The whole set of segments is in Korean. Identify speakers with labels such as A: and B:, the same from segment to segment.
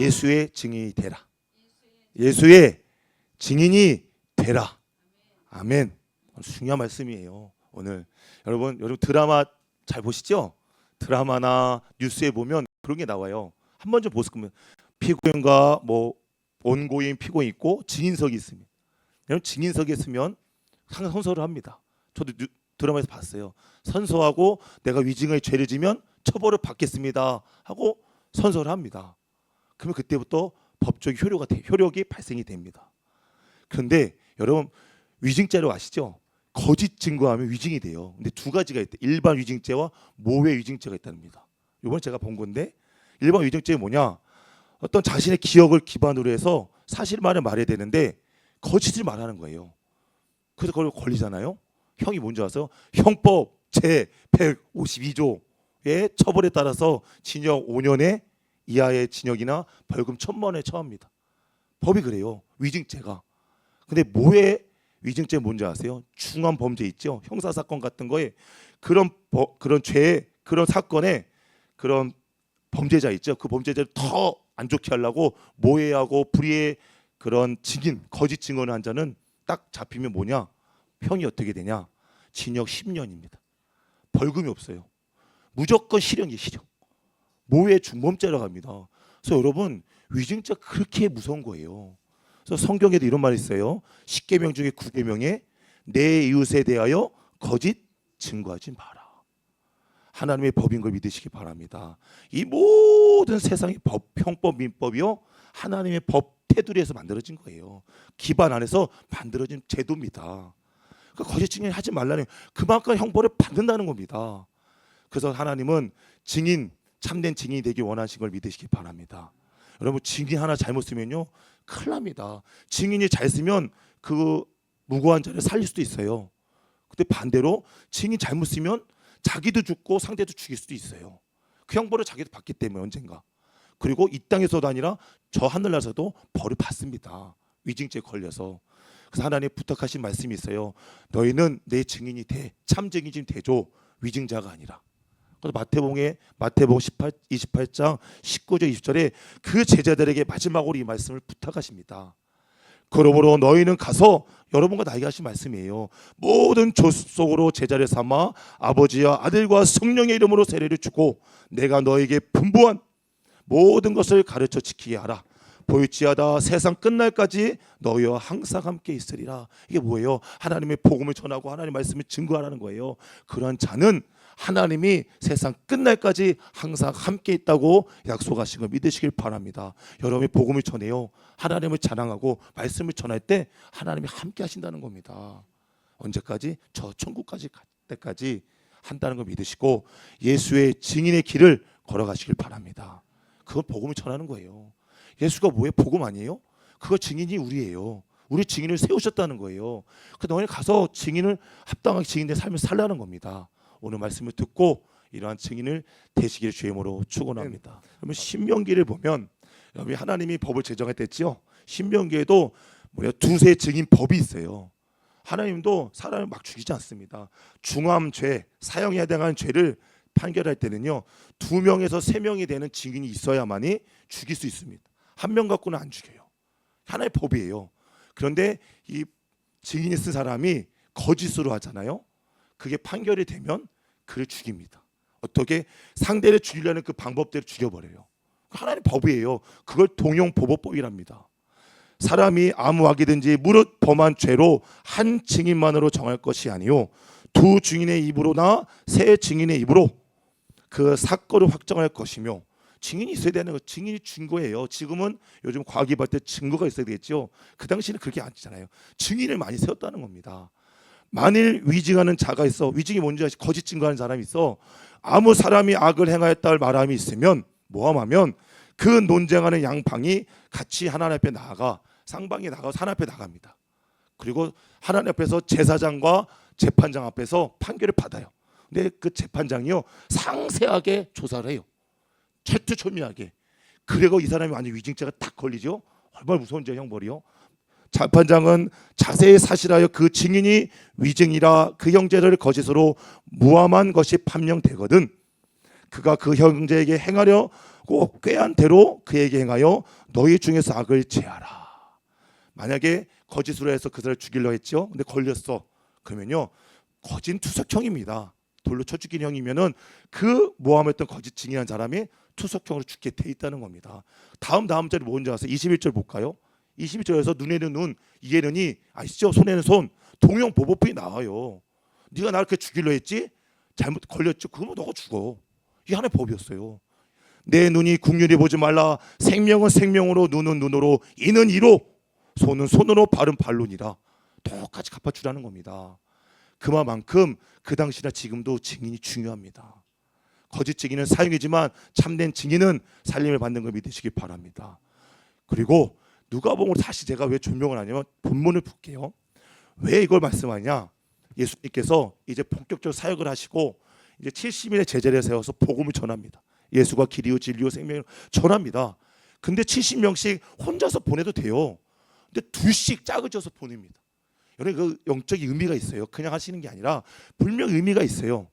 A: 예수의 증인이 되라. 예수의 증인이 되라. 아멘. 중요한 말씀이에요. 오늘 여러분 드라마 잘 보시죠? 드라마나 뉴스에 보면 그런 게 나와요. 한 번 좀 보실 거면 피고인과 뭐 원고인, 피고인 있고 증인석이 있습니다. 여러분 증인석에 있으면 항상 선서를 합니다. 저도 드라마에서 봤어요. 선서하고 내가 위증의 죄를 지면 처벌을 받겠습니다 하고 선서를 합니다. 그러면 그때부터 법적 효력이 발생이 됩니다. 그런데 여러분 위증죄로 아시죠? 거짓 증거하면 위증이 돼요. 근데 두 가지가 있대. 일반 위증죄와 모해 위증죄가 있답니다. 이번에 제가 본 건데 일반 위증죄는 뭐냐? 어떤 자신의 기억을 기반으로 해서 사실만을 말해야 되는데 거짓을 말하는 거예요. 그래서 그걸 걸리잖아요. 형이 뭔지 아세요? 형법 제 152조의 처벌에 따라서 징역 5년의 이하의 징역이나 벌금 1,000만 원에 처합니다. 법이 그래요. 위증죄가. 근데 모해 위증죄 뭔지 아세요? 중한 범죄 있죠. 형사 사건 같은 거에 그런 죄, 그런 사건에 그런 범죄자 있죠. 그 범죄자를 더 안 좋게 하려고 모해하고 불의의 그런 증인, 거짓 증언을 한 자는 딱 잡히면 뭐냐? 형이 어떻게 되냐? 징역 10년입니다. 벌금이 없어요. 무조건 실형이에요. 실형. 모해 중범죄라고 합니다. 그래서 여러분 위증죄 그렇게 무서운 거예요. 그래서 성경에도 이런 말이 있어요. 10계명 중에 9계명에 내 이웃에 대하여 거짓 증거하지 마라. 하나님의 법인 걸 믿으시기 바랍니다. 이 모든 세상의 법, 형법, 민법이요 하나님의 법 테두리에서 만들어진 거예요. 기반 안에서 만들어진 제도입니다. 그러니까 거짓 증언하지 말라는 그만큼 형벌을 받는다는 겁니다. 그래서 하나님은 증인, 참된 증인이 되기 원하시는 걸 믿으시기 바랍니다. 여러분 증인 하나 잘못 쓰면요 큰일 납니다. 증인이 잘 쓰면 그 무고한 자를 살릴 수도 있어요. 근데 반대로 증인 잘못 쓰면 자기도 죽고 상대도 죽일 수도 있어요. 그 형벌을 자기도 받기 때문에 언젠가. 그리고 이 땅에서도 아니라 저 하늘나라에서도 벌을 받습니다. 위증죄에 걸려서. 그래서 하나님 부탁하신 말씀이 있어요. 너희는 내 증인이 돼. 참 증인이 좀 되죠. 위증자가 아니라. 그래서 마태복음 28장 19절 20절에 그 제자들에게 마지막으로 이 말씀을 부탁하십니다. 그러므로 너희는 가서 여러분과 나에게 하신 말씀이에요. 모든 족속으로 제자를 삼아 아버지와 아들과 성령의 이름으로 세례를 주고 내가 너에게 분부한 모든 것을 가르쳐 지키게 하라. 볼지어다 세상 끝날까지 너희와 항상 함께 있으리라. 이게 뭐예요? 하나님의 복음을 전하고 하나님의 말씀을 증거하라는 거예요. 그러한 자는 하나님이 세상 끝날까지 항상 함께 있다고 약속하신 걸 믿으시길 바랍니다. 여러분이 복음을 전해요. 하나님을 자랑하고 말씀을 전할 때 하나님이 함께 하신다는 겁니다. 언제까지? 저 천국까지 갈 때까지 한다는 걸 믿으시고 예수의 증인의 길을 걸어가시길 바랍니다. 그건 복음을 전하는 거예요. 예수가 뭐예요? 복음 아니에요? 그거 증인이 우리예요. 우리 증인을 세우셨다는 거예요. 그 너희 가서 증인을 합당하게 증인의 삶을 살라는 겁니다. 오늘 말씀을 듣고 이러한 증인을 되시기를 주의 이름으로 축원합니다. 그러면 신명기를 보면 여기 하나님이 법을 제정했댔지요. 신명기에도 두세 증인 법이 있어요. 하나님도 사람을 막 죽이지 않습니다. 중함죄, 사형해야 되는 죄를 판결할 때는요 2명에서 3명이 되는 증인이 있어야만이 죽일 수 있습니다. 1명 갖고는 안 죽여요. 하나의 법이에요. 그런데 이 증인이 쓴 사람이 거짓으로 하잖아요. 그게 판결이 되면 그를 죽입니다. 어떻게? 상대를 죽이려는 그 방법대로 죽여버려요. 하나님의 법이에요. 그걸 동용보복법이랍니다. 사람이 아무 악이든지 무릇 범한 죄로 한 증인만으로 정할 것이 아니요 2 증인의 입으로나 3 증인의 입으로 그 사건을 확정할 것이며 증인이 있어야 되는 거. 증인이 증거예요. 지금은 요즘 과학이 발달 증거가 있어야 되겠죠. 그 당시에는 그렇게 안 했잖아요. 증인을 많이 세웠다는 겁니다. 만일 위증하는 자가 있어, 위증이 뭔지 아시죠? 거짓 증거하는 사람이 있어. 아무 사람이 악을 행하였다 할 말함이 있으면 모함하면 그 논쟁하는 양방이 같이 하나님 앞에 나아가 쌍방이 나가서 하나님 앞에 나갑니다. 그리고 하나님 앞에서 제사장과 재판장 앞에서 판결을 받아요. 근데 그 재판장이요 상세하게 조사를 해요. 철두철미하게. 그리고 이 사람이 완전 위증죄가 딱 걸리죠. 얼마나 무서운지 형벌이요. 재판장은 자세히 사실하여 그 증인이 위증이라 그 형제를 거짓으로 모함한 것이 판명되거든 그가 그 형제에게 행하려고 꾀한 대로 그에게 행하여 너희 중에서 악을 제하라. 만약에 거짓으로 해서 그 사람을 죽이려 했죠. 근데 걸렸어. 그러면요, 거짓 투석형입니다. 돌로 쳐 죽인 형이면은 그 모함했던 거짓 증인한 사람이 투석형으로 죽게 돼 있다는 겁니다. 다음 절이 뭔지 아세요? 21절 볼까요? 21절에서 눈에는 눈, 이에는 이, 아시죠? 손에는 손, 동형 보복이 나와요. 네가 나를 그렇게 죽이려 했지? 잘못 걸렸죠? 그러면 너가 죽어. 이게 하나의 법이었어요. 내 눈이 국률이 보지 말라. 생명은 생명으로, 눈은 눈으로, 이는 이로, 손은 손으로, 발은 발로니라. 똑같이 갚아주라는 겁니다. 그만큼 그 당시나 지금도 증인이 중요합니다. 거짓 증인은 사형이지만 참된 증인은 살림을 받는 걸 믿으시기 바랍니다. 그리고 누가복음으로 다시 제가 왜 조명을 하냐면 본문을 볼게요. 왜 이걸 말씀하냐? 예수님께서 이제 본격적으로 사역을 하시고 이제 70인의 제자를 세워서 복음을 전합니다. 예수가 길이요 진리요 생명을 전합니다. 근데 70명씩 혼자서 보내도 돼요. 근데 둘씩 짝을 져서 보냅니다. 여러분, 그 영적인 의미가 있어요. 그냥 하시는 게 아니라 분명 의미가 있어요.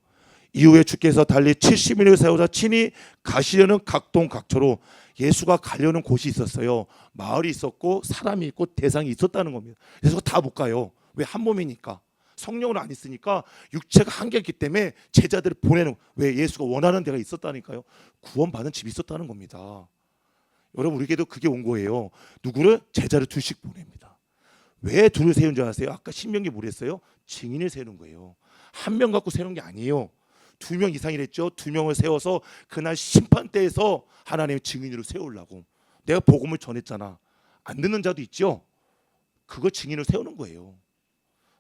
A: 이후에 주께서 달리 70인을 세우사 친히 가시려는 각동 각처로, 예수가 가려는 곳이 있었어요. 마을이 있었고 사람이 있고 대상이 있었다는 겁니다. 예수가 다 못 가요. 왜? 한 몸이니까. 성령으로 안 있으니까 육체가 한계였기 때문에 제자들을 보내는, 왜? 예수가 원하는 데가 있었다니까요. 구원받은 집이 있었다는 겁니다. 여러분, 우리에게도 그게 온 거예요. 누구를? 제자를 둘씩 보냅니다. 왜 둘을 세운 줄 아세요? 아까 신명기 뭐랬어요? 증인을 세우는 거예요. 한 명 갖고 세우는 게 아니에요. 2명 이상이랬죠. 2명을 세워서 그날 심판대에서 하나님의 증인으로 세우려고. 내가 복음을 전했잖아. 안 듣는 자도 있죠. 그거 증인을 세우는 거예요.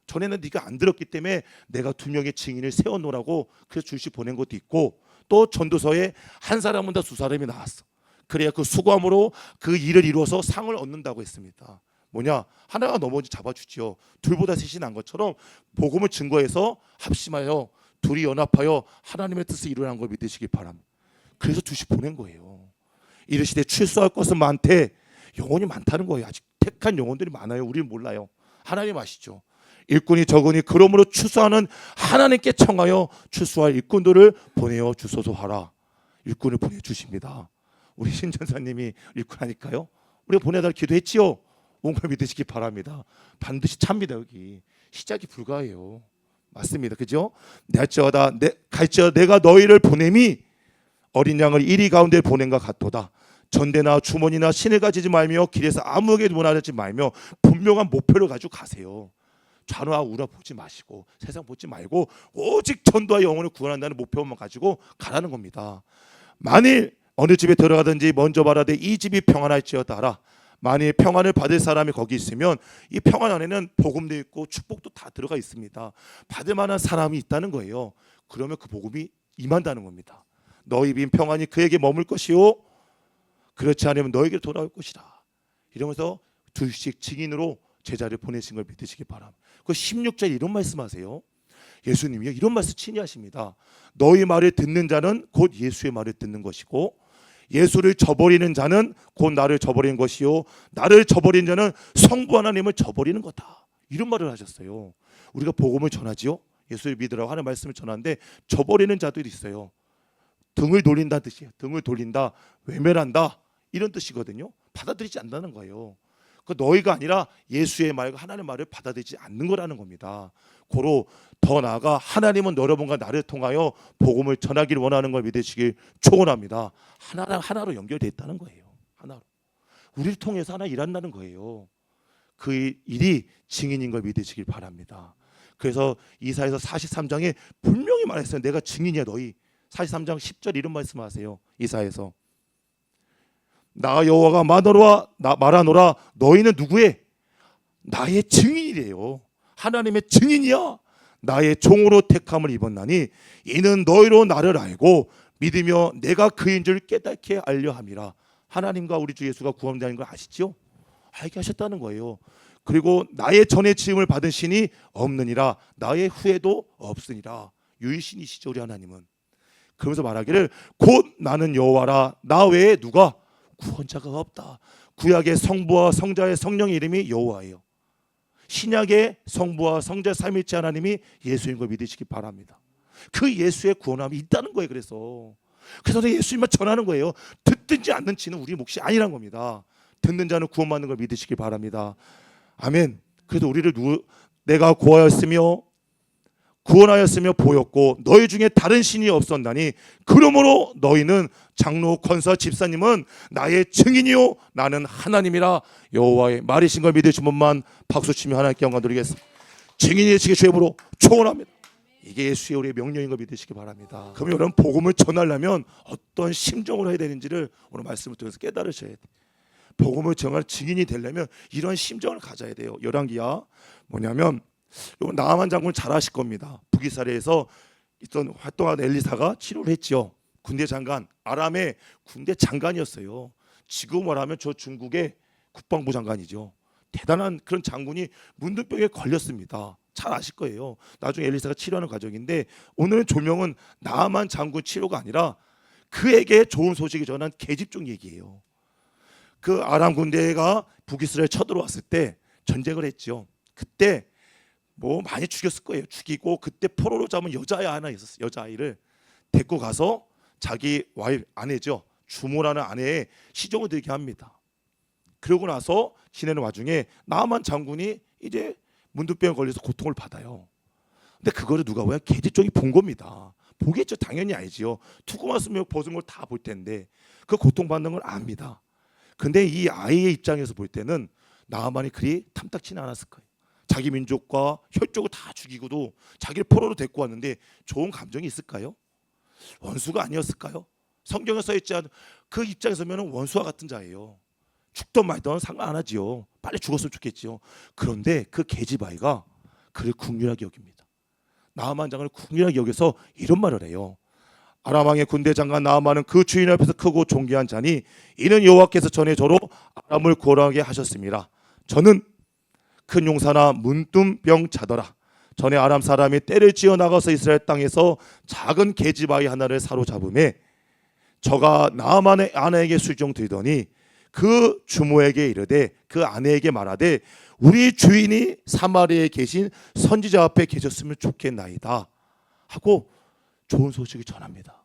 A: 전에는 네가 안 들었기 때문에 내가 2명의 증인을 세워놓으라고 그래서 줄씩 보낸 것도 있고, 또 전도서에 한 사람은 다 2사람이 나왔어. 그래야 그 수고함으로 그 일을 이루어서 상을 얻는다고 했습니다. 뭐냐? 하나가 넘어지 잡아주지요. 둘보다 셋이 난 것처럼 복음을 증거해서 합심하여 둘이 연합하여 하나님의 뜻을 이루는 걸 믿으시기 바랍니다. 그래서 둘씩 보낸 거예요. 이르시되 출소할 것은 많대. 영혼이 많다는 거예요. 아직 택한 영혼들이 많아요. 우리는 몰라요. 하나님 아시죠? 일꾼이 적으니 그러므로 추수하는 하나님께 청하여 추수할 일꾼들을 보내어 주소서 하라. 일꾼을 보내주십니다. 우리 신 전사님이 일꾼하니까요. 우리가 보내달라고 기도했지요. 온 걸 믿으시기 바랍니다. 반드시 찹니다. 여기 시작이 불가해요. 맞습니다. 그죠? 갈지어다 내가 너희를 보냄이 어린 양을 이리 가운데 보낸과 같도다. 전대나 주머니나 신을 가지지 말며 길에서 아무에게도 문하지 말며 분명한 목표를 가지고 가세요. 좌우나 우라 보지 마시고 세상 보지 말고 오직 전도와 영혼을 구원한다는 목표만 가지고 가라는 겁니다. 만일 어느 집에 들어가든지 먼저 말하되 이 집이 평안할지어다 하라. 만일 평안을 받을 사람이 거기 있으면 이 평안 안에는 복음도 있고 축복도 다 들어가 있습니다. 받을 만한 사람이 있다는 거예요. 그러면 그 복음이 임한다는 겁니다. 너희 빈 평안이 그에게 머물 것이요 그렇지 않으면 너에게 돌아올 것이라. 이러면서 둘씩 증인으로 제자를 보내신 걸 믿으시기 바랍니다. 그 16절에 이런 말씀하세요. 예수님이 이런 말씀 친히 하십니다. 너희 말을 듣는 자는 곧 예수의 말을 듣는 것이고 예수를 저버리는 자는 곧 나를 저버리는 것이요 나를 저버리는 자는 성부 하나님을 저버리는 거다. 이런 말을 하셨어요. 우리가 복음을 전하지요. 예수를 믿으라고 하는 말씀을 전하는데 저버리는 자들이 있어요. 등을 돌린다는 뜻이에요. 등을 돌린다, 외면한다 이런 뜻이거든요. 받아들이지 않는다는 거예요. 그 너희가 아니라 예수의 말과 하나님의 말을 받아들이지 않는 거라는 겁니다. 고로 더 나아가 하나님은 여러분과 나를 통하여 복음을 전하기를 원하는 걸 믿으시길 축원합니다. 하나로 연결되어 있다는 거예요. 하나로. 우리를 통해서 하나 일한다는 거예요. 그 일이 증인인 걸 믿으시길 바랍니다. 그래서 이사야서 43장에 분명히 말했어요. 내가 증인이야 너희. 43장 10절 이런 말씀하세요. 이사야에서 나 여호와가 말하노라 너희는 누구의? 나의 증인이래요. 하나님의 증인이야. 나의 종으로 택함을 입었나니 이는 너희로 나를 알고 믿으며 내가 그인 줄 깨닫게 알려 함이라. 하나님과 우리 주 예수가 구원자인 걸 아시죠? 알게 하셨다는 거예요. 그리고 나의 전에 지음을 받은 신이 없느니라 나의 후에도 없으니라. 유일신이시죠 우리 하나님은. 그러면서 말하기를 곧 나는 여호와라 나 외에 누가 구원자가 없다. 구약의 성부와 성자의 성령의 이름이 여호와예요. 신약의 성부와 성자 삼위일체 하나님이 예수인 걸 믿으시기 바랍니다. 그 예수의 구원함이 있다는 거예요. 그래서 그래서 예수님만 전하는 거예요. 듣든지 않는지는 우리 몫이 아니란 겁니다. 듣는 자는 구원받는 걸 믿으시길 바랍니다. 아멘. 그래서 우리를 내가 구원하였으며 보였고 너희 중에 다른 신이 없었나니 그러므로 너희는 장로 권사 집사님은 나의 증인이요 나는 하나님이라 여호와의 말이신 걸 믿으신 분만 박수치며 하나님께 영광 드리겠습니다. 증인이 되시기 주의 이름으로 축원합니다. 이게 예수의 우리의 명령인 걸 믿으시기 바랍니다. 그럼 여러분 복음을 전하려면 어떤 심정으로 해야 되는지를 오늘 말씀을 통해서 깨달으셔야 돼요. 복음을 전할 증인이 되려면 이런 심정을 가져야 돼요. 열왕기야 뭐냐면 나아만 장군 잘 아실 겁니다. 북이스라엘에서 있던 활동하던 엘리사가 치료를 했죠. 군대 장관, 아람의 군대 장관이었어요. 지금 말하면 저 중국의 국방부 장관이죠. 대단한 그런 장군이 문둥병에 걸렸습니다. 잘 아실 거예요. 나중에 엘리사가 치료하는 과정인데 오늘은 조명은 나아만 장군 치료가 아니라 그에게 좋은 소식을 전한 계집종 얘기예요. 그 아람 군대가 북이스라엘 쳐들어왔을 때 전쟁을 했죠. 그때 뭐 많이 죽였을 거예요. 죽이고 그때 포로로 잡은 여자아이 하나 있었어요. 여자아이를 데리고 가서 자기 와이프 아내죠. 주모라는 아내의 시종을 들게 합니다. 그러고 나서 지내는 와중에 나아만 장군이 이제 문둥병에 걸려서 고통을 받아요. 근데 그거를 누가 보면 계집종이 본 겁니다. 보겠죠. 당연히 알지요. 투구만 쓰면 벗은 걸 다 볼 텐데 그 고통받는 걸 압니다. 근데 이 아이의 입장에서 볼 때는 나아만이 그리 탐탁치는 않았을 거예요. 자기 민족과 혈족을 다 죽이고도 자기를 포로로 데리고 왔는데 좋은 감정이 있을까요? 원수가 아니었을까요? 성경에 써있지 않은 그 입장에서 보면 원수와 같은 자예요. 죽던 말던 상관 안 하지요. 빨리 죽었으면 좋겠지요. 그런데 그 계집아이가 그를 국률하게 여깁니다. 나아만 장관을 국률하게 여겨서 이런 말을 해요. 아람 왕의 군대 장관 나아만은 그 주인 앞에서 크고 존귀한 자니 이는 여호와께서 전에 저로 아람을 구원하게 하셨습니다. 저는 큰 용사나 문둥병 자더라. 전에 아람 사람이 떼를 지어 나가서 이스라엘 땅에서 작은 계집아이 하나를 사로잡음에 저가 나아만의 아내에게 술종 들더니 그 주모에게 이르되 그 아내에게 말하되 우리 주인이 사마리아에 계신 선지자 앞에 계셨으면 좋겠나이다 하고 좋은 소식을 전합니다.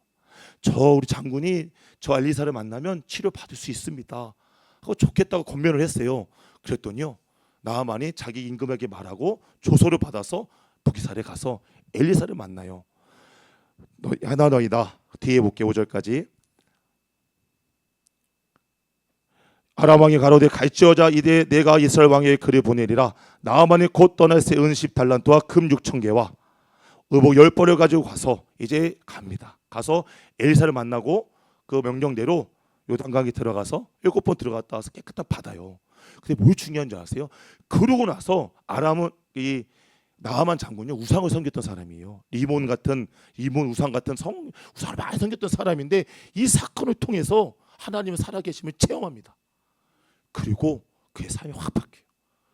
A: 우리 장군이 저 엘리사를 만나면 치료받을 수 있습니다 하고 좋겠다고 권면을 했어요. 그랬더니요 나아만이 자기 임금에게 말하고 조서를 받아서 북이스라엘에 가서 엘리사를 만나요. 너희다. 뒤에 볼게요. 5절까지. 아람 왕이 가로되 갈지어자 이제 내가 이스라엘 왕에게 글을 보내리라. 나아만이 곧 떠날 새 은십 달란트와 금 6,000개와 의복 10벌을 가지고 가서 이제 갑니다. 가서 엘리사를 만나고 그 명령대로 요단강에 들어가서 7번 들어갔다 와서 깨끗한 바다요. 근데 뭘 중요한 줄 아세요? 그러고 나서 아람은 이 나아만 장군요 우상을 섬겼던 사람이에요. 리몬 우상 같은 우상을 많이 섬겼던 사람인데 이 사건을 통해서 하나님의 살아계심을 체험합니다. 그리고 그의 삶이 확 바뀌어요.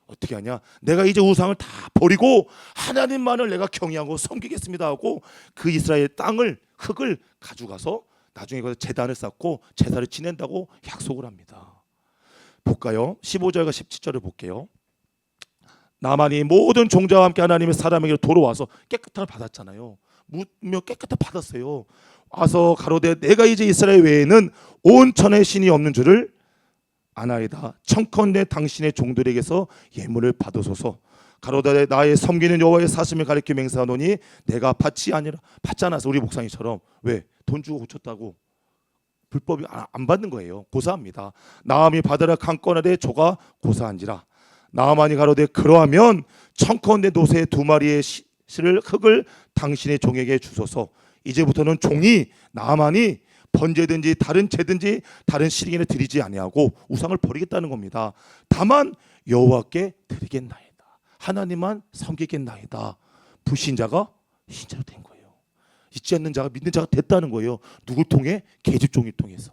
A: 어떻게 하냐? 내가 이제 우상을 다 버리고 하나님만을 내가 경외하고 섬기겠습니다 하고 그 이스라엘 땅을 흙을 가져가서 나중에 거기서 제단을 쌓고 제사를 지낸다고 약속을 합니다. 볼까요? 15절과 17절을 볼게요. 나만이 모든 종자와 함께 하나님의 사람에게 돌아와서 깨끗함을 받았잖아요. 묻며 깨끗함 받았어요. 와서 가로되 내가 이제 이스라엘 외에는 온 천의 신이 없는 줄을 아나이다. 청컨대 당신의 종들에게서 예물을 받으소서. 가로되 나의 섬기는 여호와의 사심을 가리켜 맹세하노니 내가 받지 않아서 우리 목사님처럼 왜? 돈 주고 고쳤다고 불법이 안 받는 거예요. 고사합니다. 나아만이 받으라 강권하되 조가 고사한지라. 나아만이 가로되 그러하면 청컨대 노새 2마리의 흙을 당신의 종에게 주소서. 이제부터는 종이 나아만이 번제든지 다른 제든지 다른 시리기를 드리지 아니하고 우상을 버리겠다는 겁니다. 다만 여호와께 드리겠나이다. 하나님만 섬기겠나이다. 불신자가 신자로 된 거예요. 잊지 않는 자가 믿는 자가 됐다는 거예요. 누굴 통해? 계집종을 통해서.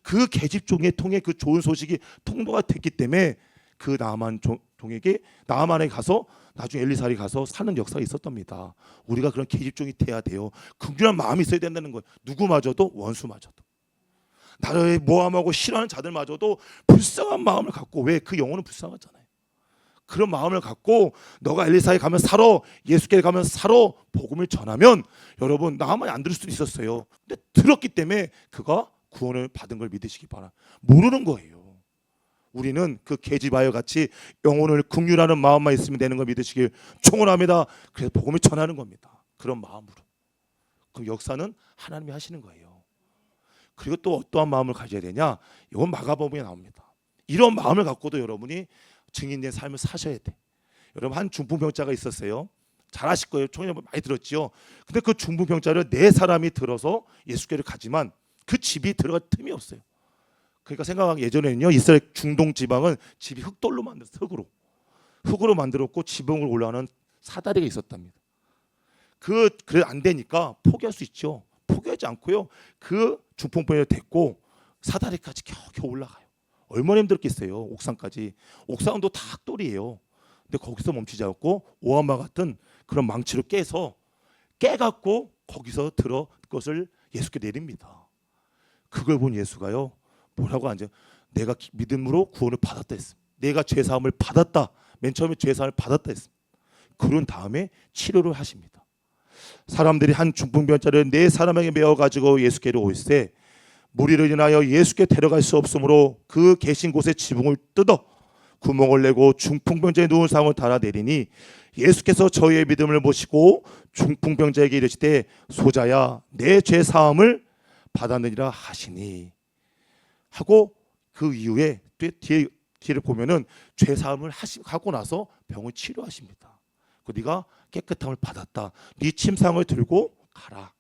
A: 그 계집종에 통해 그 좋은 소식이 통로가 됐기 때문에 그 나아만에 가서 나중에 엘리사리 가서 사는 역사가 있었답니다. 우리가 그런 계집종이 돼야 돼요. 긍휼한 마음이 있어야 된다는 거예요. 누구마저도 원수마저도 나를 모함하고 싫어하는 자들마저도 불쌍한 마음을 갖고 왜? 그 영혼은 불쌍하잖아요. 그런 마음을 갖고 너가 엘리사에 가면 살아, 예수께 가면 살아 복음을 전하면 여러분 나만 안 들을 수도 있었어요. 근데 들었기 때문에 그가 구원을 받은 걸 믿으시기 바랍니다. 모르는 거예요. 우리는 그 계집아이와 같이 영혼을 긍휼하는 마음만 있으면 되는 걸 믿으시길 축원합니다. 그래서 복음을 전하는 겁니다. 그런 마음으로. 그 역사는 하나님이 하시는 거예요. 그리고 또 어떠한 마음을 가져야 되냐? 이건 마가복음에 나옵니다. 이런 마음을 갖고도 여러분이 증인된 삶을 사셔야 돼. 여러분 한 중풍병자가 있었어요. 잘 아실 거예요. 총회는 많이 들었죠. 근데 그 중풍병자를 네 사람이 들어서 예수께를 가지만 그 집이 들어갈 틈이 없어요. 그러니까 생각하기 예전에는요 이스라엘 중동 지방은 집이 흙돌로 만들었어요. 흙으로 만들었고 지붕을 올라가는 사다리가 있었답니다. 그래 안 되니까 포기할 수 있죠. 포기하지 않고요 그 중풍병을 데리고 사다리까지 겨우 올라가요. 얼마나 힘들겠어요. 옥상까지. 옥상도 다 흙돌이에요. 근데 거기서 멈추지 않고 오한마 같은 그런 망치로 깨갖고 거기서 들어 것을 예수께 내립니다. 그걸 본 예수가요 뭐라고 앉아? 내가 믿음으로 구원을 받았다 했습니다. 내가 죄사함을 받았다. 맨 처음에 죄사함을 받았다 했습니다. 그런 다음에 치료를 하십니다. 사람들이 한 중풍병자를 네 사람에게 메어 가지고 예수께로 올세 무리를 인하여 예수께 데려갈 수 없으므로 그 계신 곳에 지붕을 뜯어 구멍을 내고 중풍병자의 누운 사람을 달아내리니 예수께서 저희의 믿음을 보시고 중풍병자에게 이르시되 소자야 내 죄 사함을 받았느니라 하시니 하고 그 이후에 뒤를 보면은 죄 사함을 하고 나서 병을 치료하십니다. 그 네가 깨끗함을 받았다. 네 침상을 들고 가라.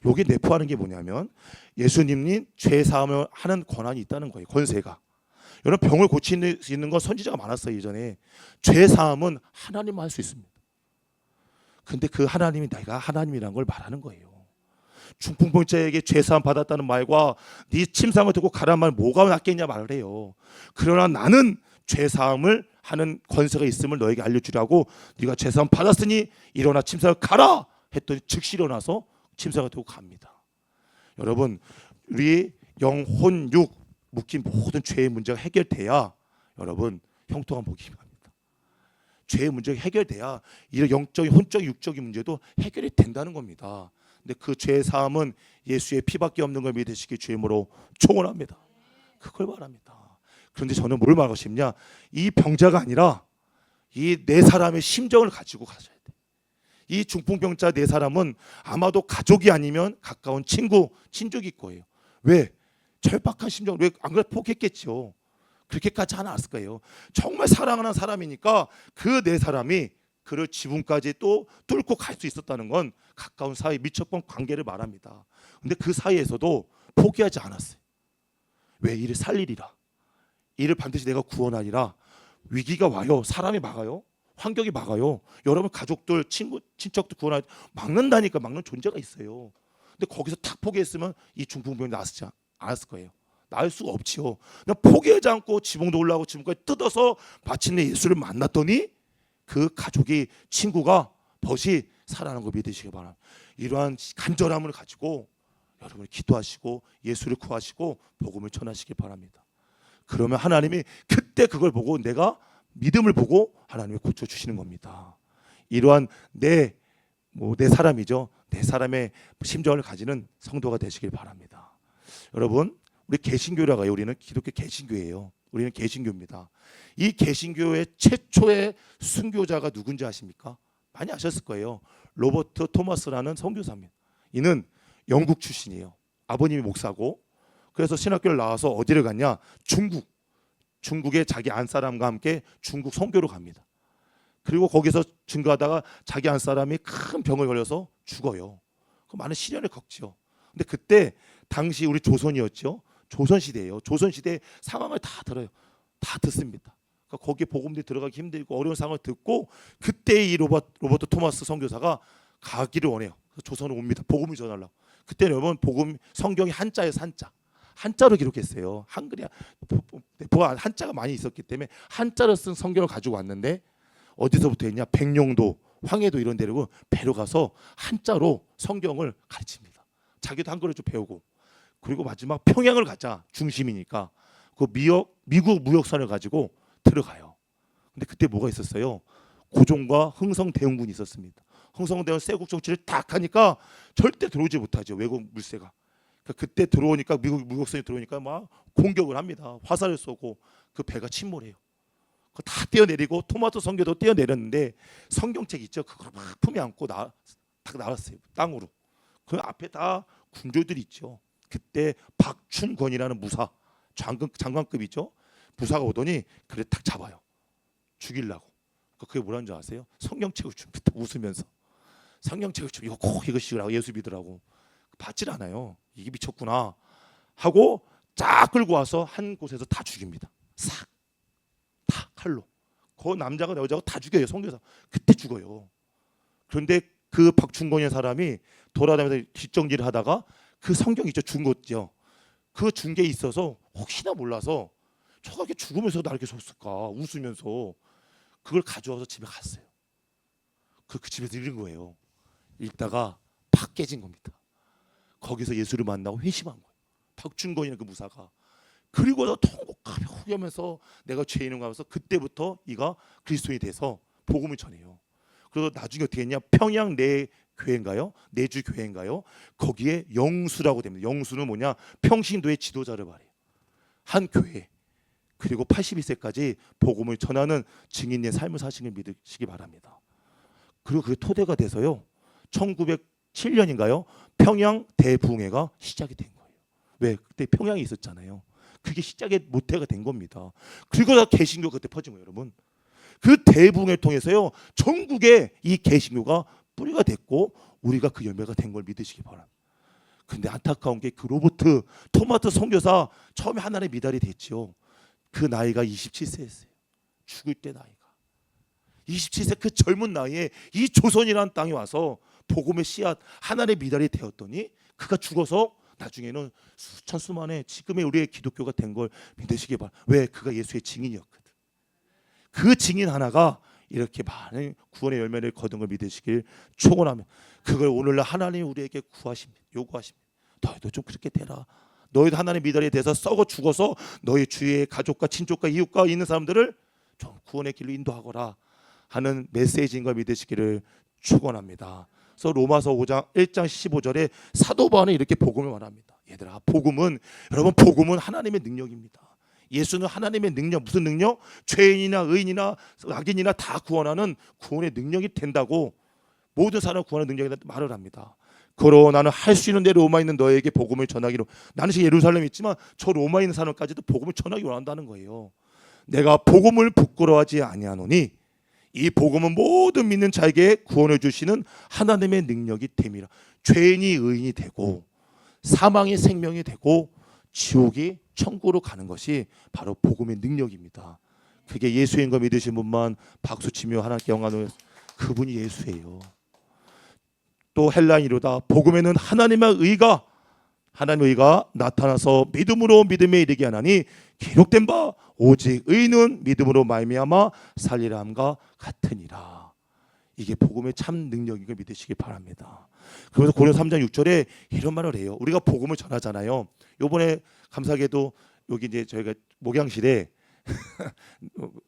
A: 여기 내포하는 게 뭐냐면 예수님이 죄 사함을 하는 권한이 있다는 거예요. 권세가. 여러분 병을 고칠 수 있는 건 선지자가 많았어요. 예전에 죄 사함은 하나님만 할 수 있습니다. 근데 그 하나님이 내가 하나님이라는 걸 말하는 거예요. 중풍병자에게 죄사함 받았다는 말과 네 침상을 들고 가란 말 뭐가 낫겠냐 말을 해요. 그러나 나는 죄사함을 하는 권세가 있음을 너에게 알려주라고 네가 죄사함 받았으니 일어나 침상을 가라 했더니 즉시 일어나서 침상을 들고 갑니다. 여러분 우리 영혼 육 묶인 모든 죄의 문제가 해결돼야 여러분 형통한 복이 갑니다. 죄의 문제가 해결돼야 이런 영적인 혼적인 육적인 문제도 해결이 된다는 겁니다. 근데 그 죄 사함은 예수의 피밖에 없는 걸 믿으시기 주임으로 축원합니다. 그걸 말합니다. 그런데 저는 뭘 말하고 싶냐? 이 병자가 아니라 이 네 사람의 심정을 가지고 가셔야 돼. 이 중풍병자 네 사람은 아마도 가족이 아니면 가까운 친구, 친족일 거예요. 왜? 절박한 심정. 왜 안 그래 포기했겠죠. 그렇게까지 하나 않았을 거예요. 정말 사랑하는 사람이니까 그 네 사람이 그를 지붕까지 또 뚫고 갈 수 있었다는 건 가까운 사이 미쳤던 관계를 말합니다. 근데 그 사이에서도 포기하지 않았어요. 왜? 이를 살리리라. 이를 반드시 내가 구원하리라. 위기가 와요. 사람이 막아요. 환경이 막아요. 여러분 가족들, 친구, 친척도 구원하지 막는다니까. 막는 존재가 있어요. 근데 거기서 탁 포기했으면 이 중풍병이 나았지 않았을 거예요. 나을 수가 없지요. 그냥 포기하지 않고 지붕도 올라가고 지붕까지 뜯어서 마침내 예수를 만났더니 그 가족이 친구가 벗이 살아나는 거 믿으시기 바랍니다. 이러한 간절함을 가지고 여러분이 기도하시고 예수를 구하시고 복음을 전하시기 바랍니다. 그러면 하나님이 그때 그걸 보고 내가 믿음을 보고 하나님이 고쳐주시는 겁니다. 이러한 네 사람이죠. 네 사람의 심정을 가지는 성도가 되시길 바랍니다. 여러분 우리 개신교라고 해요. 우리는 기독교 개신교예요. 우리는 개신교입니다. 이 개신교의 최초의 순교자가 누군지 아십니까? 많이 아셨을 거예요. 로버트 토마스라는 선교사입니다. 이는 영국 출신이에요. 아버님이 목사고 그래서 신학교를 나와서 어디를 갔냐? 중국에 자기 안사람과 함께 중국 선교로 갑니다. 그리고 거기서 증거하다가 자기 안사람이 큰 병을 걸려서 죽어요. 그 많은 시련을 겪죠. 근데 그때 당시 우리 조선이었죠. 조선시대예요. 조선시대 상황을 다 들어요. 다 듣습니다. 그러니까 거기에 복음들이 들어가기 힘들고 어려운 상황을 듣고 그때 이 로버트 토마스 선교사가 가기를 원해요. 그래서 조선으로 옵니다. 복음을 전하려고. 그때는 여러분 복음 성경이 한자예요. 한자로 기록했어요. 한글이 한자가 많이 있었기 때문에 한자로 쓴 성경을 가지고 왔는데 어디서부터 했냐? 백령도, 황해도 이런 데로 배로 가서 한자로 성경을 가르칩니다. 자기도 한글을 좀 배우고 그리고 마지막 평양을 가자 중심이니까 그 미국 무역선을 가지고 들어가요. 근데 그때 뭐가 있었어요? 고종과 흥성대원군이 있었습니다. 흥성대원 쇄국 정치를 딱 하니까 절대 들어오지 못하죠. 외국 물세가. 그러니까 그때 들어오니까 미국선이 들어오니까 막 공격을 합니다. 화살을 쏘고 그 배가 침몰해요. 그거 다 떼어내리고 토마토 성게도 떼어내렸는데 성경책 있죠. 그걸 막 품에 안고 딱 나왔어요. 땅으로. 그 앞에 다 군졸들이 있죠. 그때 박춘권이라는 무사 장관급이죠. 무사가 오더니 그래 딱 잡아요. 죽이려고. 그게 뭐라는 줄 아세요? 성경책을 줍니다. 웃으면서. 성경책을 좀 이거 꼭 읽으시라고 예수 믿으라고. 받질 않아요. 이게 미쳤구나 하고 쫙 끌고 와서 한 곳에서 다 죽입니다. 싹 다 칼로. 그 남자가 여자가 다 죽여요. 선교사. 그때 죽어요. 그런데 그 박충건이라는 사람이 돌아다니면서 뒷정리를 하다가 그 성경 있죠. 준 거죠. 그 준 게 있어서 혹시나 몰라서 저렇게 죽으면서 나 이렇게 섰을까 웃으면서 그걸 가져와서 집에 갔어요. 그 집에서 읽은 거예요. 읽다가 팍 깨진 겁니다. 거기서 예수를 만나고 회심한 거예요. 박준건이라는 그 무사가. 그리고서 통곡하며 후회하면서 내가 죄인인가 하면서 그때부터 이가 그리스도인이 돼서 복음을 전해요. 그래서 나중에 어떻게 했냐? 평양 내 교회인가요? 내주 교회인가요? 거기에 영수라고 됩니다. 영수는 뭐냐? 평신도의 지도자를 말해요. 한 교회. 그리고 82세까지 복음을 전하는 증인의 삶을 사시길 믿으시기 바랍니다. 그리고 그게 토대가 돼서요. 1907년인가요? 평양 대부흥회가 시작이 된 거예요. 왜? 그때 평양이 있었잖아요. 그게 시작의 모태가 된 겁니다. 그리고 개신교가 그때 퍼진 거예요, 여러분. 그 대부흥을 통해서요. 전국에 이 개신교가 뿌리가 됐고 우리가 그 열매가 된 걸 믿으시기 바랍니다. 근데 안타까운 게 그 로버트 토마토 선교사 처음에 하나님의 미달이 됐죠. 그 나이가 27세였어요. 죽을 때 나이가. 27세 그 젊은 나이에 이 조선이라는 땅에 와서 복음의 씨앗 하나님의 미달이 되었더니 그가 죽어서 나중에는 수천 수만의 지금의 우리의 기독교가 된 걸 믿으시기 바랍니다. 왜? 그가 예수의 증인이었거든. 그 증인 하나가 이렇게 많은 구원의 열매를 거둔 걸 믿으시길 축원하며 그걸 오늘날 하나님이 우리에게 구하십니다. 요구하십니다. 너희도 좀 그렇게 되라. 너희도 하나님의 미달이 돼서 썩어 죽어서 너희 주위의 가족과 친족과 이웃과 있는 사람들을 좀 구원의 길로 인도하거라 하는 메시지인 걸 믿으시기를 축원합니다. 그래서 로마서 5장 1장 15절에 사도 바울은 이렇게 복음을 말합니다. 얘들아, 복음은 여러분 복음은 하나님의 능력입니다. 예수는 하나님의 능력, 무슨 능력? 죄인이나 의인이나 악인이나 다 구원하는 구원의 능력이 된다고 모든 사람을 구원하는 능력이다 말을 합니다. 그러나 나는 할 수 있는 대로 로마에 있는 너에게 복음을 전하기로 나는 지금 예루살렘에 있지만 저 로마에 있는 사람까지도 복음을 전하기 원한다는 거예요. 내가 복음을 부끄러워하지 아니하노니 이 복음은 모든 믿는 자에게 구원을 주시는 하나님의 능력이 됨이라. 죄인이 의인이 되고 사망이 생명이 되고 지옥이 천국으로 가는 것이 바로 복음의 능력입니다. 그게 예수인 거 믿으신 분만 박수치며 하나님께 영광을. 그분이 예수예요. 또 헬라인이로다 복음에는 하나님의 의가 나타나서 믿음으로 믿음에 이르게 하나니 기록된 바 오직 의는 믿음으로 말미암아 살리라 함과 같으니라. 이게 복음의 참 능력인 걸 믿으시기 바랍니다. 그래서 고린도서 3장 6절에 이런 말을 해요. 우리가 복음을 전하잖아요. 요번에 감사하게도 여기 이제 저희가 목양실에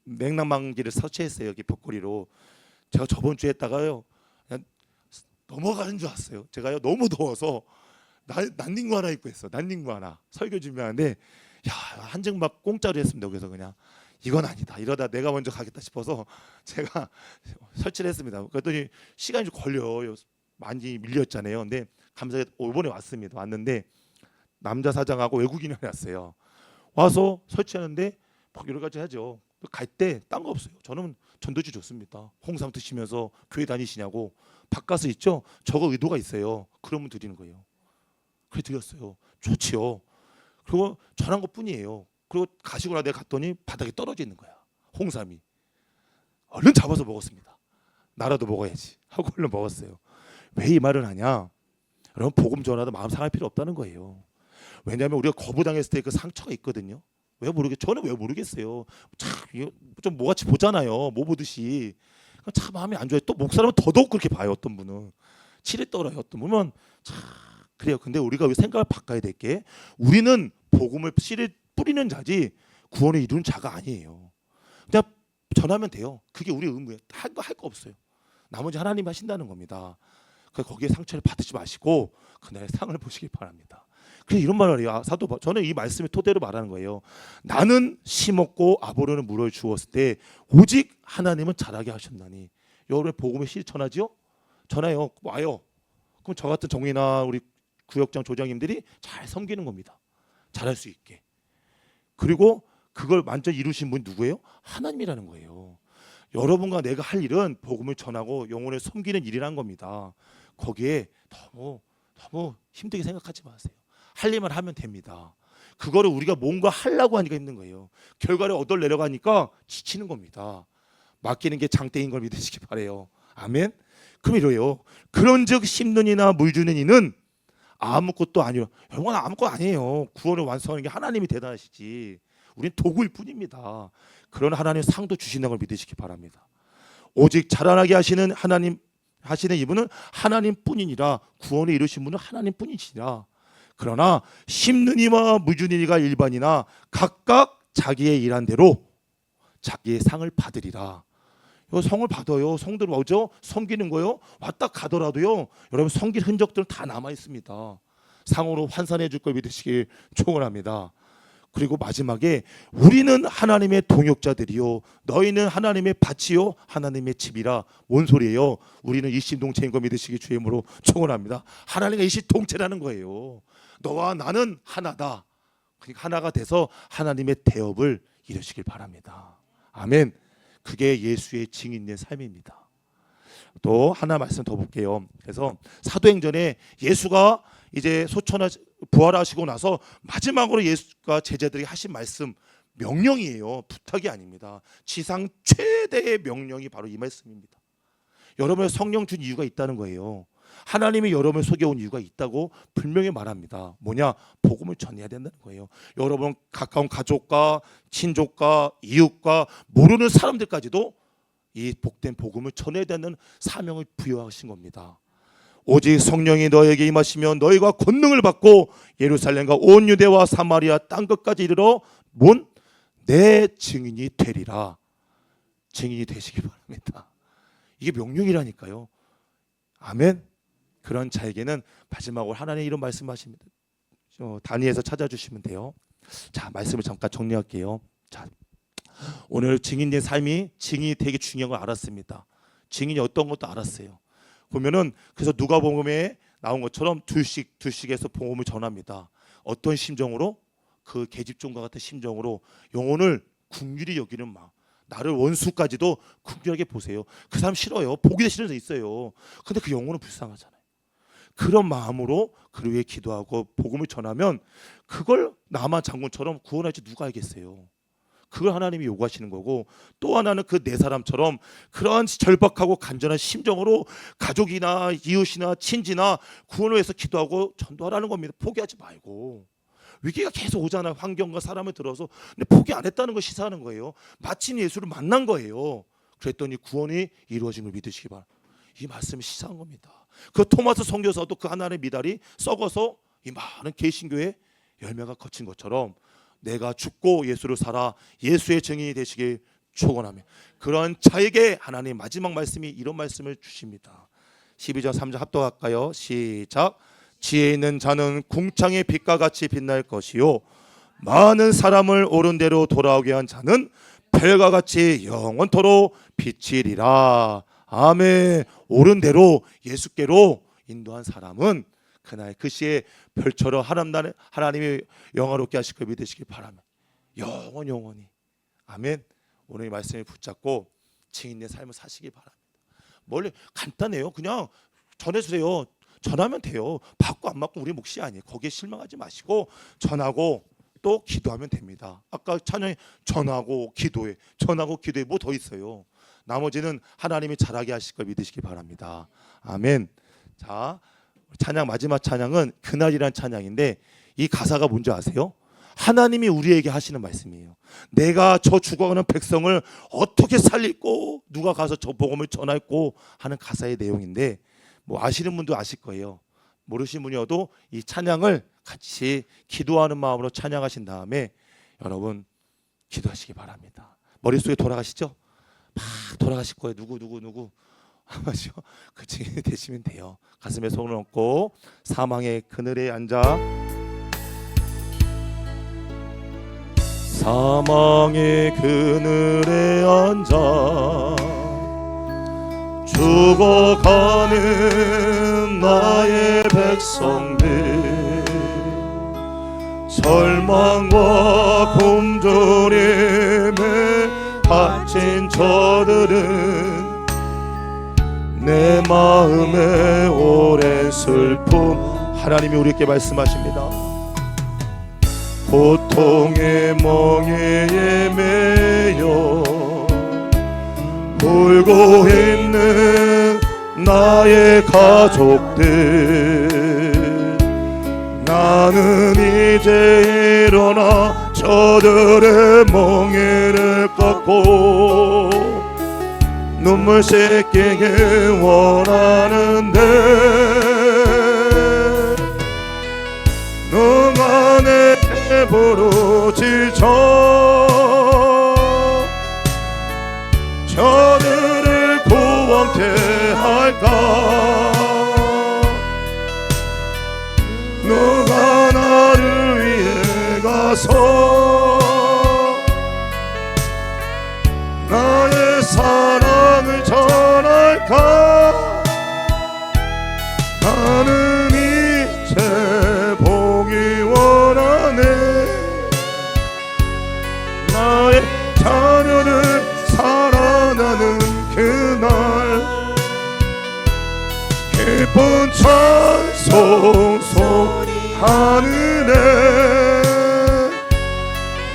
A: 냉난방기를 설치했어요. 여기 벽걸이로. 제가 저번 주에 했다가요. 그냥 넘어가는 줄 알았어요. 제가요 너무 더워서 난닝구 하나 입고 했어. 난닝구 하나 설교 준비하는데 한증 막 공짜로 했습니다. 그래서 그냥 이건 아니다. 이러다 내가 먼저 가겠다 싶어서 제가 설치를 했습니다. 그랬더니 시간이 좀 걸려요. 많이 밀렸잖아요. 근데 감사하게 이번에 왔습니다. 왔는데 남자 사장하고 외국인이 왔어요. 와서 설치하는데 막 여러 가지 하죠. 갈 때 딴 거 없어요. 저는 전도지 좋습니다. 홍삼 드시면서 교회 다니시냐고. 바깥에 있죠. 저거 의도가 있어요. 그러면 드리는 거예요. 그래 드렸어요. 좋지요. 그리고 전한 것뿐이에요. 그리고 가시고 나 내가 갔더니 바닥에 떨어져 있는 거야. 홍삼이. 얼른 잡아서 먹었습니다. 나라도 먹어야지 하고 얼른 먹었어요. 왜 이 말을 하냐? 여러분 복음 전하도 마음 상할 필요 없다는 거예요. 왜냐하면 우리가 거부당했을 때 그 상처가 있거든요. 저는 왜 모르겠어요. 좀 뭐같이 보잖아요. 뭐 보듯이. 참 마음이 안 좋아요. 또 목사람은 더더욱 그렇게 봐요. 어떤 분은 치를 떨어요. 어떤 분은 참 그래요. 근데 우리가 생각을 바꿔야 될 게 우리는 복음을 씨를 뿌리는 자지 구원을 이루는 자가 아니에요. 그냥 전하면 돼요. 그게 우리 의무예요. 할 거 없어요. 나머지 하나님이 하신다는 겁니다. 거기에 상처를 받으지 마시고 그날의 상을 보시기 바랍니다. 그래서 이런 말을 해요. 저는 이 말씀의 토대로 말하는 거예요. 나는 심었고 아보로는 물을 주었을 때 오직 하나님은 자라게 하셨나니. 여러분의 복음의 시 전하지요? 전해요. 와요. 그럼 저 같은 정리나 우리 구역장 조장님들이 잘 섬기는 겁니다. 잘할 수 있게. 그리고 그걸 완전 이루신 분이 누구예요? 하나님이라는 거예요. 여러분과 내가 할 일은 복음을 전하고 영혼을 섬기는 일이라는 겁니다. 거기에 너무 힘들게 생각하지 마세요. 할 일만 하면 됩니다. 그거를 우리가 뭔가 하려고 하니까 힘든 거예요. 결과를 얻어내려가니까 지치는 겁니다. 맡기는 게 장대인 걸 믿으시기 바래요. 아멘. 그럼 이래요. 그런즉 심는 이나 물 주는 이는 아무것도 아니요. 여러분 아무것도 아니에요. 구원을 완성하는 게 하나님이 대단하시지. 우리는 도구일 뿐입니다. 그런 하나님 상도 주신다는 걸 믿으시기 바랍니다. 오직 자라나게 하시는 하나님 하시는 이분은 하나님뿐이니라. 구원을 이루신 분은 하나님뿐이시니라. 그러나 심는 이와 물 주는 이가 일반이나 각각 자기의 일한 대로 자기의 상을 받으리라. 성을 받아요. 성들 뭐죠? 섬기는 거요. 왔다 가더라도요. 여러분 섬길 흔적들은 다 남아 있습니다. 상으로 환산해 줄 걸 믿으시길 축원합니다. 그리고 마지막에 우리는 하나님의 동역자들이요 너희는 하나님의 밭이요 하나님의 집이라. 뭔 소리예요? 우리는 일심동체인 거 믿으시기 주의 이름으로 축원합니다. 하나님과 일심동체라는 거예요. 너와 나는 하나다. 그러니까 하나가 돼서 하나님의 대업을 이루시길 바랍니다. 아멘. 그게 예수의 증인된 삶입니다. 또 하나 말씀 더 볼게요. 그래서 사도행전에 예수가 이제 부활하시고 나서 마지막으로 예수가 제자들이 하신 말씀, 명령이에요. 부탁이 아닙니다. 지상 최대의 명령이 바로 이 말씀입니다. 여러분의 성령 준 이유가 있다는 거예요. 하나님이 여러분을 속여온 이유가 있다고 분명히 말합니다. 뭐냐? 복음을 전해야 된다는 거예요. 여러분 가까운 가족과 친족과 이웃과 모르는 사람들까지도 이 복된 복음을 전해야 되는 사명을 부여하신 겁니다. 오직 성령이 너에게 임하시면 너희가 권능을 받고 예루살렘과 온 유대와 사마리아 땅 끝까지 이르러 내 증인이 되리라. 증인이 되시기 바랍니다. 이게 명령이라니까요. 아멘. 그런 자에게는 마지막으로 하나님 이런 말씀하십니다. 단위에서 찾아주시면 돼요. 자, 말씀을 잠깐 정리할게요. 자, 오늘 증인된 삶이 증인이 되게 중요한 걸 알았습니다. 증인이 어떤 것도 알았어요. 보면은 그래서 누가복음에 나온 것처럼 둘씩에서 복음을 전합니다. 어떤 심정으로? 그 계집종과 같은 심정으로 영혼을 긍휼히 여기는 마음. 나를 원수까지도 긍휼하게 보세요. 그 사람 싫어요. 보기 싫은 데 있어요. 근데 그 영혼은 불쌍하잖아요. 그런 마음으로 그를 위해 기도하고 복음을 전하면 그걸 나만 장군처럼 구원할지 누가 알겠어요. 그걸 하나님이 요구하시는 거고, 또 하나는 그 네 사람처럼 그러한 절박하고 간절한 심정으로 가족이나 이웃이나 친지나 구원을 위해서 기도하고 전도하라는 겁니다. 포기하지 말고. 위기가 계속 오잖아요. 환경과 사람을 들어서. 근데 포기 안 했다는 걸 시사하는 거예요. 마침 예수를 만난 거예요. 그랬더니 구원이 이루어진 걸 믿으시기 바랍니다. 이 말씀이 시사한 겁니다. 그 토마스 선교사도 그 하나의 미달이 썩어서 이 많은 개신교의 열매가 거친 것처럼 내가 죽고 예수를 살아 예수의 증인이 되시길 축원하며, 그런 자에게 하나님 마지막 말씀이 이런 말씀을 주십니다. 12절 3절 합독할까요? 시작. 지혜 있는 자는 궁창의 빛과 같이 빛날 것이요 많은 사람을 옳은 대로 돌아오게 한 자는 별과 같이 영원토록 비치리라. 아멘. 옳은 대로 예수께로 인도한 사람은 그날 그 시에 별처럼 하나님이 영화롭게 하실 걸 믿으시길 바랍니다. 영원히. 아멘. 오늘 이 말씀을 붙잡고 증인의 삶을 사시길 바랍니다. 멀리 간단해요. 그냥 전해주세요. 전하면 돼요. 받고 안 받고 우리 몫이 아니에요. 거기에 실망하지 마시고 전하고 또 기도하면 됩니다. 아까 찬양이 전하고 기도해 뭐 더 있어요. 나머지는 하나님이 잘하게 하실 걸 믿으시기 바랍니다. 아멘. 자, 찬양 마지막 찬양은 그날이란 찬양인데 이 가사가 뭔지 아세요? 하나님이 우리에게 하시는 말씀이에요. 내가 저 죽어가는 백성을 어떻게 살리고 누가 가서 저 복음을 전할고 하는 가사의 내용인데, 뭐 아시는 분도 아실 거예요. 모르시는 분이어도 이 찬양을 같이 기도하는 마음으로 찬양하신 다음에 여러분 기도하시기 바랍니다. 머릿속에 돌아가시죠? 막 돌아가실 거예요. 누구 아마죠. 그 증인이 되시면 돼요. 가슴에 손을 얹고 사망의 그늘에 앉아 사망의 그늘에 앉아 죽어가는 나의 백성들 절망과 굶주림에 갇힌 저들은 내 마음의 오랜 슬픔 하나님이 우리에게 말씀하십니다. 고통의 멍에에 매여 울고 있는 나의 가족들 나는 이제 일어나 저들의 멍에를 꺾고 눈물 씻기길 원하는데 누가 내 부르짖어 저들을 구원케 할까 누가 나를 위해 가서 나의 사랑을 전할까 나는 이제 보기 원하네 나의 자녀를 살아나는 그날 기쁜 찬송 소리하느네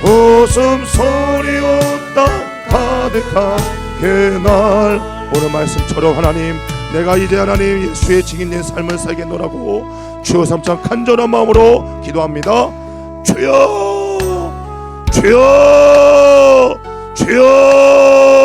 A: 웃음소리 온 땅 가득한 그날 오늘 말씀처럼 하나님 내가 이제 하나님 예수의 증인된 삶을 살겠노라고 주여 삼창 간절한 마음으로 기도합니다. 주여 주여 주여